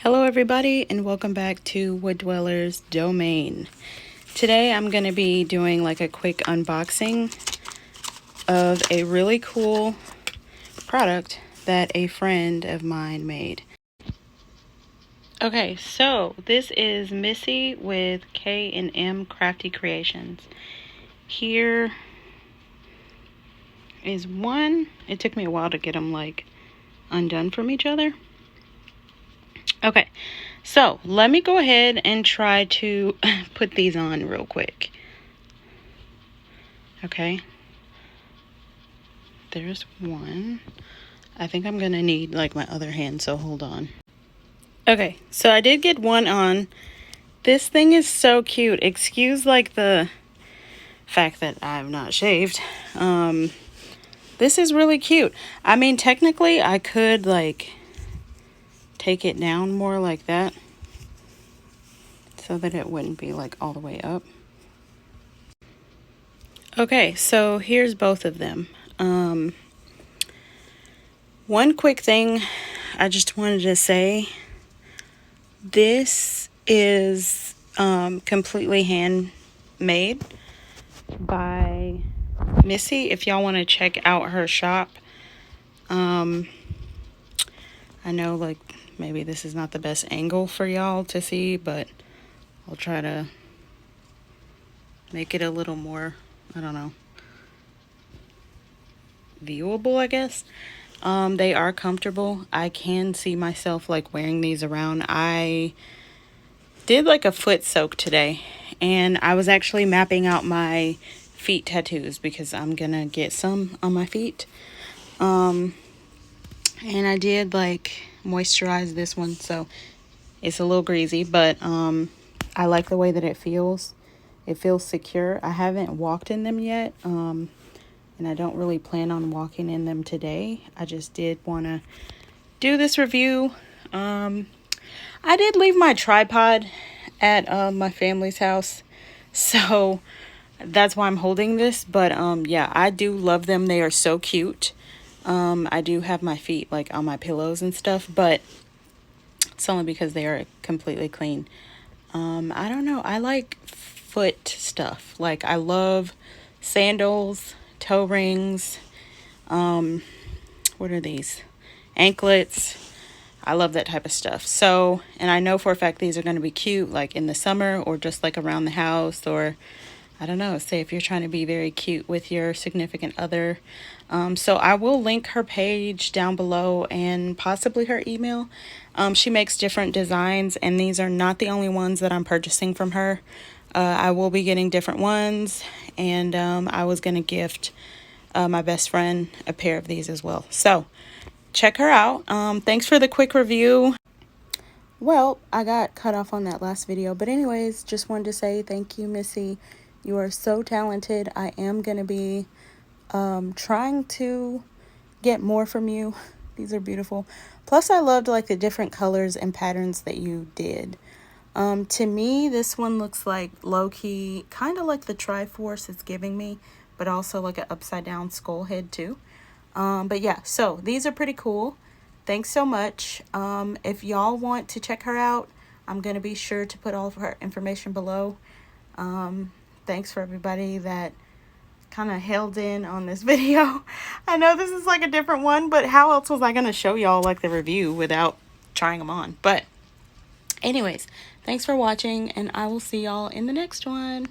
Hello everybody and welcome back to Wood Dwellers Domain. Today I'm going to be doing like a quick unboxing of a really cool product that a friend of mine made. Okay, so this is Missy with K&M Crafty Creations. Here is one. It took me a while to get them like undone from each other. Okay, so let me go ahead and try to put these on real quick. Okay, there's one. I think I'm gonna need like my other hand, so hold on. Okay, so I did get one on. This thing is so cute. Excuse like the fact that I've not shaved. This is really cute. I mean, technically I could like take it down more like that so that it wouldn't be like all the way up. Okay, so here's both of them. One quick thing I just wanted to say, this is completely handmade by Missy. If y'all want to check out her shop, I know like maybe this is not the best angle for y'all to see, but I'll try to make it a little more, I don't know, viewable, I guess. They are comfortable. I can see myself like wearing these around. I did like a foot soak today, and I was actually mapping out my feet tattoos because I'm gonna get some on my feet. And I did like moisturize this one, so it's a little greasy, but I like the way that it feels. It feels secure. I haven't walked in them yet, and I don't really plan on walking in them today. I just did want to do this review. I did leave my tripod at my family's house, so that's why I'm holding this. But yeah, I do love them. They are so cute. I do have my feet like on my pillows and stuff, but it's only because they are completely clean. I don't know. I like foot stuff. Like I love sandals, toe rings. What are these? Anklets. I love that type of stuff. So, and I know for a fact these are going to be cute like in the summer or just like around the house, or I don't know, say if you're trying to be very cute with your significant other. So I will link her page down below and possibly her email. She makes different designs, and these are not the only ones that I'm purchasing from her. I will be getting different ones, and I was going to gift my best friend a pair of these as well. So check her out. Thanks for the quick review. Well, I got cut off on that last video, but anyways, just wanted to say thank you, Missy. You are so talented. I am going to be trying to get more from you. These are beautiful. Plus, I loved like the different colors and patterns that you did. To me, this one looks like low-key, kind of like the Triforce it's giving me, but also like an upside-down skull head too. But yeah, so these are pretty cool. Thanks so much. If y'all want to check her out, I'm going to be sure to put all of her information below. Thanks for everybody that kind of held in on this video. I know this is like a different one, but how else was I going to show y'all like the review without trying them on? But anyways, thanks for watching, and I will see y'all in the next one.